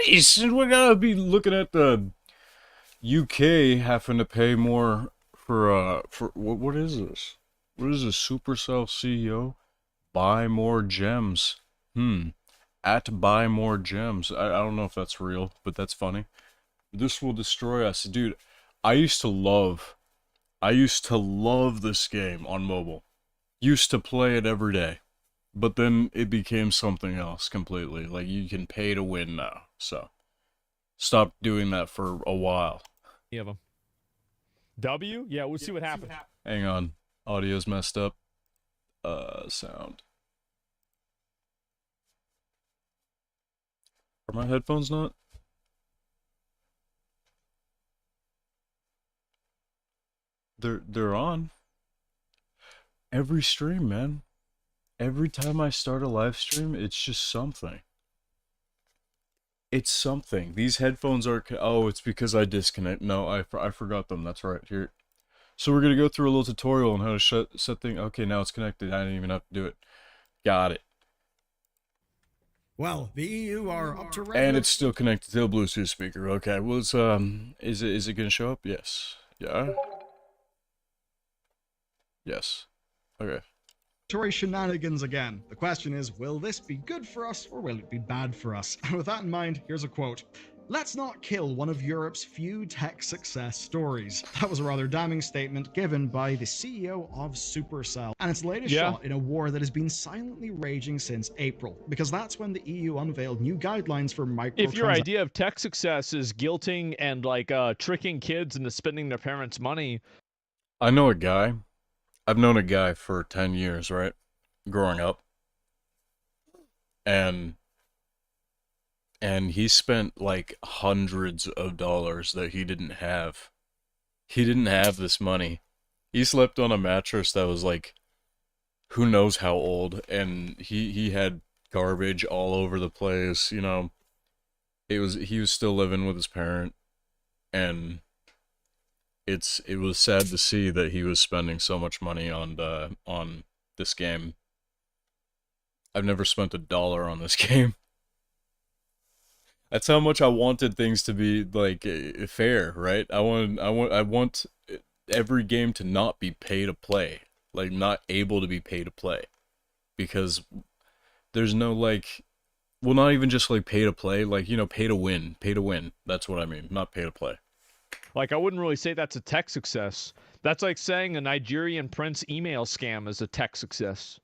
nice. And we're gonna be looking at the UK having to pay more for what is this? What is this? Supercell CEO? Buy more gems. At buy more gems. I don't know if that's real, but that's funny. This will destroy us, dude. I used to love I used to love this game on mobile. Used to play it every day. But then it became something else completely. Like, you can pay to win now. So, stop doing that for a while. Of them. W? Yeah, we'll see what happens. Hang on. Audio's messed up. Sound. Are my headphones not? They're on. Every stream, man. Every time I start a live stream, it's just something. It's something. These headphones are... Oh, it's because I disconnect. No, I forgot them. That's right. Here. So we're going to go through a little tutorial on how to set things... Okay, now it's connected. I didn't even have to do it. Got it. Well, the EU are up to... And it's still connected to a Bluetooth speaker. Okay, well, it's, is it going to show up? Yes. Yeah? Yes. Okay. Shenanigans again. The question is, will this be good for us or will it be bad for us? And with that in mind, here's a quote. Let's not kill one of Europe's few tech success stories. That was a rather damning statement given by the CEO of Supercell, and its latest shot in a war that has been silently raging since April, because that's when the EU unveiled new guidelines for microtransactions. If your idea of tech success is guilting and like tricking kids into spending their parents' money, I know a guy. I've known a guy for 10 years, right? Growing up. And he spent like hundreds of dollars that he didn't have. He didn't have this money. He slept on a mattress that was like, who knows how old, and he had garbage all over the place, you know. He was still living with his parent, and it was sad to see that he was spending so much money on this game. I've never spent $1 on this game. That's how much I wanted things to be like fair, right? I want every game to not be pay to play, like not able to be pay to play, because there's no like, well, not even just like pay to play, like, you know, pay to win. That's what I mean, not pay to play. Like, I wouldn't really say that's a tech success. That's like saying a Nigerian prince email scam is a tech success.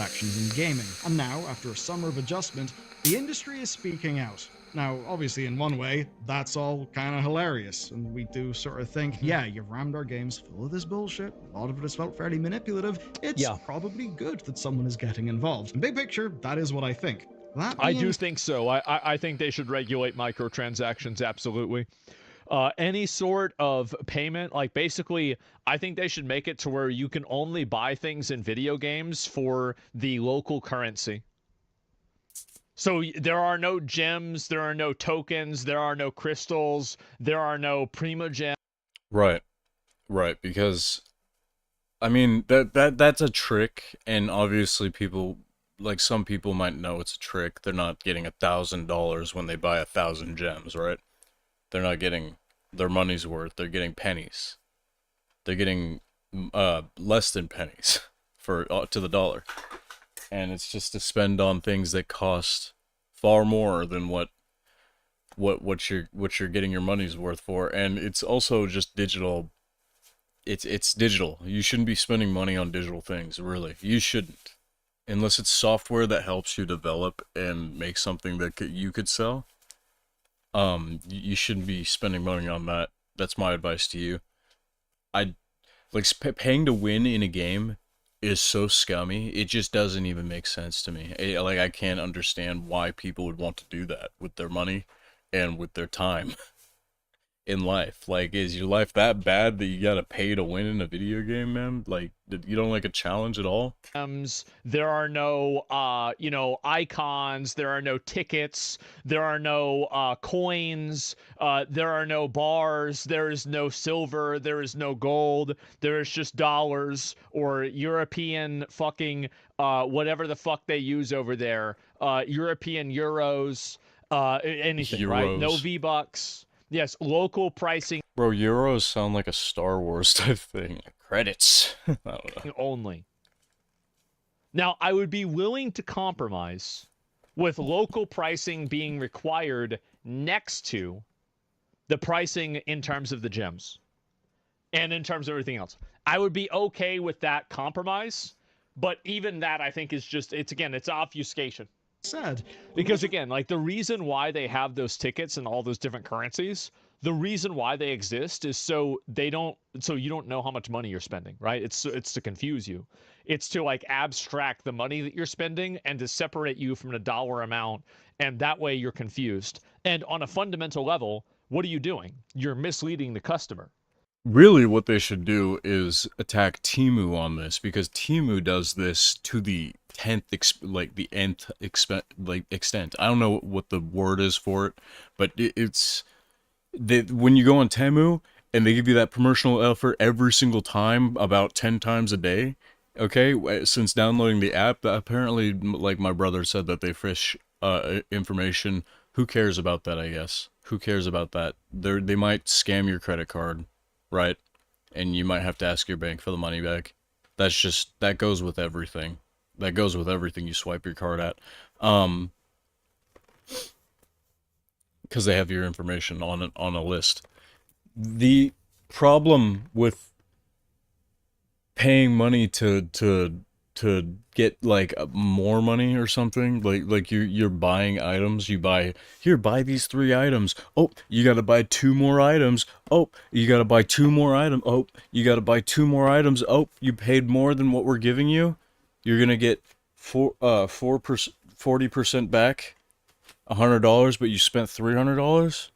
Actions in gaming. And now, after a summer of adjustment, the industry is speaking out. Now, obviously, in one way, that's all kind of hilarious, and we do sort of think, yeah, you've rammed our games full of this bullshit, a lot of it has felt fairly manipulative, it's probably good that someone is getting involved. In big picture, that is what I think. I do think so. I think they should regulate microtransactions, absolutely. Any sort of payment, like basically, I think they should make it to where you can only buy things in video games for the local currency. So there are no gems, there are no tokens, there are no crystals, there are no primo gems. Right, because, I mean, that's a trick, and obviously people, like, some people might know it's a trick. They're not getting $1,000 when they buy 1,000 gems, right? They're not getting their money's worth. They're getting pennies. They're getting less than pennies for to the dollar, and it's just to spend on things that cost far more than what you're getting your money's worth for. And it's also just digital. It's digital. You shouldn't be spending money on digital things, really. You shouldn't, unless it's software that helps you develop and make something that you could sell. You shouldn't be spending money on that. That's my advice to you. Paying to win in a game is so scummy. It just doesn't even make sense to me. I can't understand why people would want to do that with their money and with their time in life. Like, is your life that bad that you gotta pay to win in a video game, man? Like, you don't like a challenge at all? There are no, icons. There are no tickets. There are no coins. There are no bars. There is no silver. There is no gold. There is just dollars or European fucking whatever the fuck they use over there. European euros. Anything, right? No Euros. V-Bucks. Yes, local pricing Bro, Euros sound like a Star Wars type thing. Credits. I don't know. only. Now, I would be willing to compromise with local pricing being required next to the pricing in terms of the gems and in terms of everything else. I would be okay with that compromise, but even that I think is just, it's obfuscation. Said. Because again, like the reason why they have those tickets and all those different currencies, the reason why they exist is so you don't know how much money you're spending, right? It's to confuse you. It's to like abstract the money that you're spending and to separate you from the dollar amount, and that way you're confused. And on a fundamental level, what are you doing? You're misleading the customer. Really, what they should do is attack Timu on this, because Timu does this to the extent. I don't know what the word is for it, but it's when you go on Temu and they give you that promotional offer every single time, about 10 times a day. Okay, since downloading the app, apparently, like my brother said, that they fish information. Who cares about that? I guess. Who cares about that? They might scam your credit card, right? And you might have to ask your bank for the money back. That goes with everything. That goes with everything you swipe your card at. Because they have your information on a list. The problem with paying money to get like more money or something, like you're buying items. You buy these 3 items. Oh, you gotta buy 2 more items. Oh, you gotta buy 2 more items. Oh, you gotta buy 2 more items. Oh, you paid more than what we're giving you. You're gonna get 40% back, $100, but you spent $300.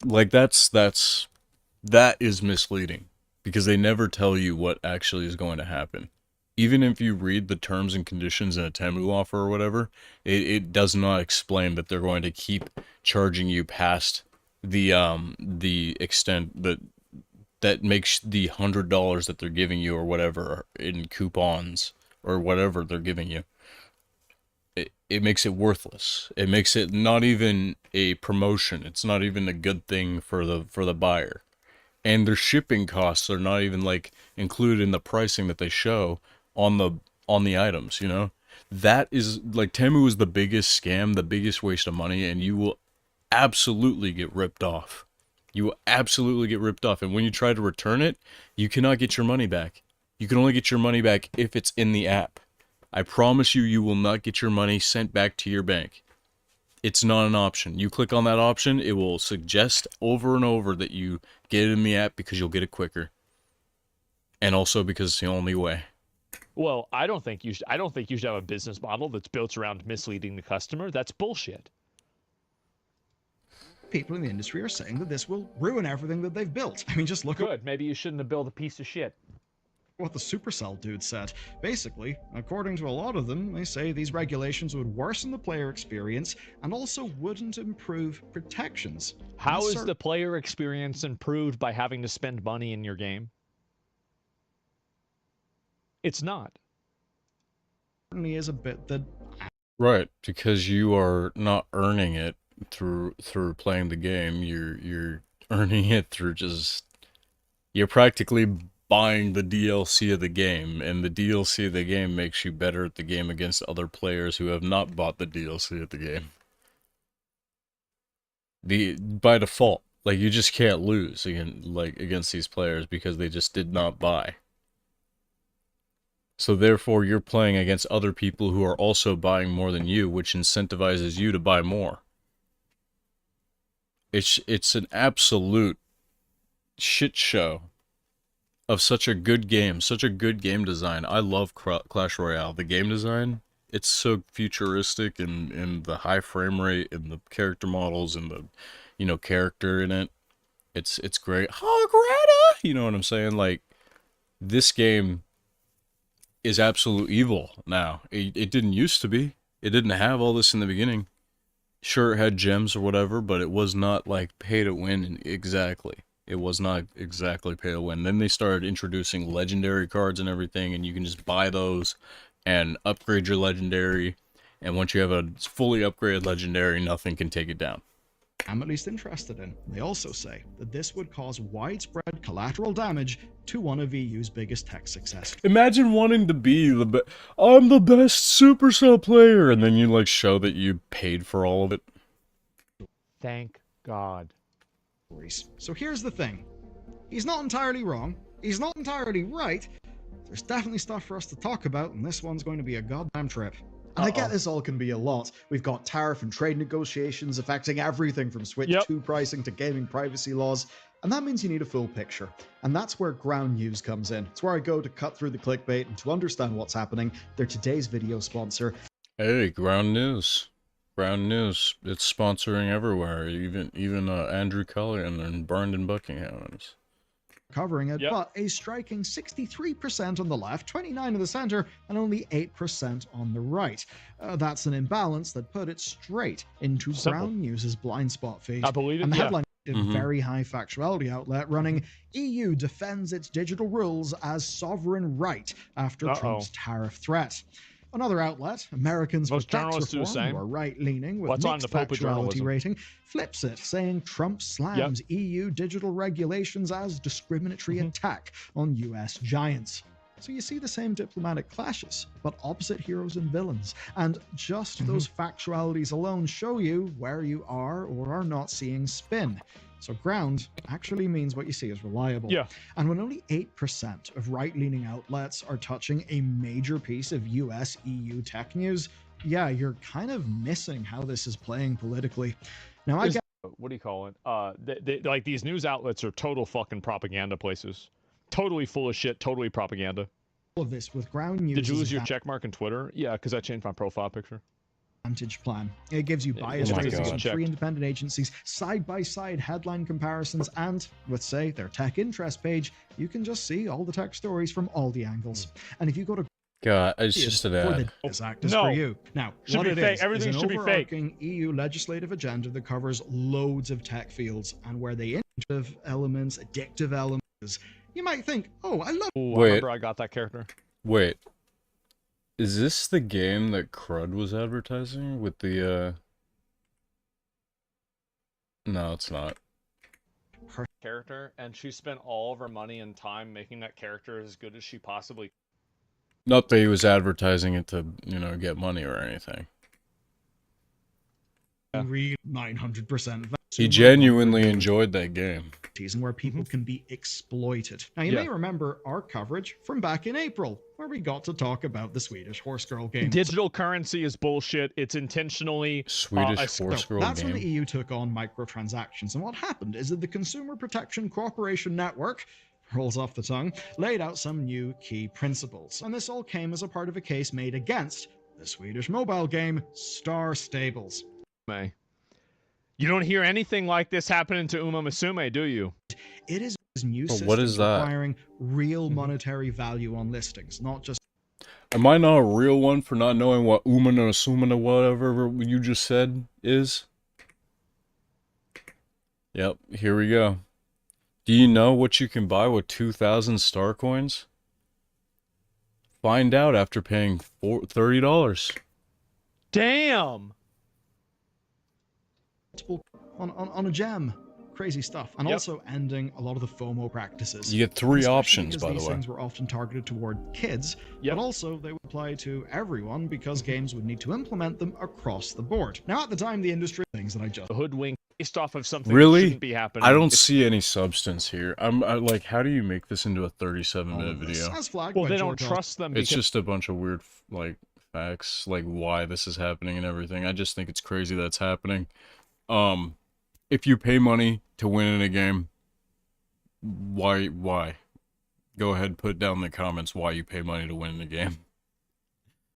Like that is misleading, because they never tell you what actually is going to happen. Even if you read the terms and conditions in a Temu offer or whatever, it does not explain that they're going to keep charging you past the extent that makes the $100 that they're giving you or whatever in coupons or whatever they're giving you. It makes it worthless. It makes it not even a promotion. It's not even a good thing for the buyer. And their shipping costs are not even like included in the pricing that they show on the items, you know? That is like, Temu is the biggest scam, the biggest waste of money, and you will absolutely get ripped off. You will absolutely get ripped off. And when you try to return it, you cannot get your money back. You can only get your money back if it's in the app. I promise you, you will not get your money sent back to your bank. It's not an option. You click on that option, it will suggest over and over that you get it in the app because you'll get it quicker. And also because it's the only way. Well, I don't think you should have a business model that's built around misleading the customer. That's bullshit. People in the industry are saying that this will ruin everything that they've built. I mean, just look at Good. Maybe you shouldn't have built a piece of shit. what the Supercell dude said. Basically, according to a lot of them, they say these regulations would worsen the player experience and also wouldn't improve protections. How is the player experience improved by having to spend money in your game? It's not. Certainly is a bit that Right, because you are not earning it through playing the game. You're earning it through just, you're practically buying the DLC of the game, and the DLC of the game makes you better at the game against other players who have not bought the DLC of the game. By default, like, you just can't lose against these players because they just did not buy. So therefore, you're playing against other people who are also buying more than you, which incentivizes you to buy more. It's an absolute shit show of such a good game design. I love Clash Royale. The game design, it's so futuristic, and the high frame rate and the character models and the, character in it. It's great. Greta! You know what I'm saying? Like, this game is absolute evil now. It didn't used to be. It didn't have all this in the beginning. Sure, it had gems or whatever, but it was not like pay to win exactly. It was not exactly pay to win. Then they started introducing legendary cards and everything, and you can just buy those and upgrade your legendary. And once you have a fully upgraded legendary, nothing can take it down. I'm at least interested in. They also say that this would cause widespread collateral damage to one of EU's biggest tech success. Imagine wanting to be I'm the best Supercell player, and then you like show that you paid for all of it. Thank God. So here's the thing. He's not entirely wrong. He's not entirely right. There's definitely stuff for us to talk about, and this one's going to be a goddamn trip. And I get this all can be a lot. We've got tariff and trade negotiations affecting everything from Switch 2 pricing to gaming privacy laws. And that means you need a full picture. And that's where Ground News comes in. It's where I go to cut through the clickbait and to understand what's happening. They're today's video sponsor. Hey, Ground News. Ground News. It's sponsoring everywhere. Even Andrew Cullinan and Burned Buckingham. Covering it, but a striking 63% on the left, 29% in the center, and only 8% on the right. That's an imbalance that put it straight into Ground News' blind spot feed. I believe it, and the headline is a very high factuality outlet running, EU defends its digital rules as sovereign right after Trump's tariff threat. Another outlet, Americans for Tax Reform, who are right-leaning with mixed factuality rating, flips it, saying Trump slams EU digital regulations as discriminatory attack on US giants. So you see the same diplomatic clashes, but opposite heroes and villains. And just those factualities alone show you where you are or are not seeing spin. So ground actually means what you see is reliable. And when only 8% of right-leaning outlets are touching a major piece of US-EU tech news, you're kind of missing how this is playing politically. Now, I get... What do you call it? Like, these news outlets are total fucking propaganda places. Totally full of shit, totally propaganda. All of this with Ground News... Did you lose your checkmark in Twitter? Yeah, because I changed my profile picture. Plan. It gives you biased ratings on 3 independent agencies, side-by-side headline comparisons, and with, say, their tech interest page, you can just see all the tech stories from all the angles. And if you go to... God, it's just an ad. This act is for you. Now, what it is everything should be fake. EU legislative agenda that covers loads of tech fields, and where they innovative elements, addictive elements. You might think, oh, I love... I remember I got that character. Wait. Is this the game that Crud was advertising with the, No, it's not. Her character, and she spent all of her money and time making that character as good as she possibly... Not that he was advertising it to, get money or anything. Read 900%. He genuinely enjoyed that game. And where people can be exploited. Now, you may remember our coverage from back in April, where we got to talk about the Swedish horse girl game. Digital currency is bullshit. It's intentionally... Swedish horse girl game. That's when the EU took on microtransactions. And what happened is that the Consumer Protection Cooperation Network, rolls off the tongue, laid out some new key principles. And this all came as a part of a case made against the Swedish mobile game Star Stables. You don't hear anything like this happening to Uma Musume, do you? It is new system requiring real monetary value on listings, not just... Am I not a real one for not knowing what Uma no Suma whatever you just said is? Yep, here we go. Do you know what you can buy with 2,000 star coins? Find out after paying $30. Damn! On a gem. Crazy stuff. And also ending a lot of the FOMO practices. You get 3 options, by the way. These things were often targeted toward kids, but also they would apply to everyone because games would need to implement them across the board. Now, at the time, the industry... Things that I just... Hoodwink based off of something that shouldn't be happening. I don't see any substance here. I like, how do you make this into a 37-minute video? Well, they don't trust them. It's just a bunch of weird, like, facts, like why this is happening and everything. I just think it's crazy that it's happening. If you pay money to win in a game, why? Go ahead, put down in the comments why you pay money to win in the game.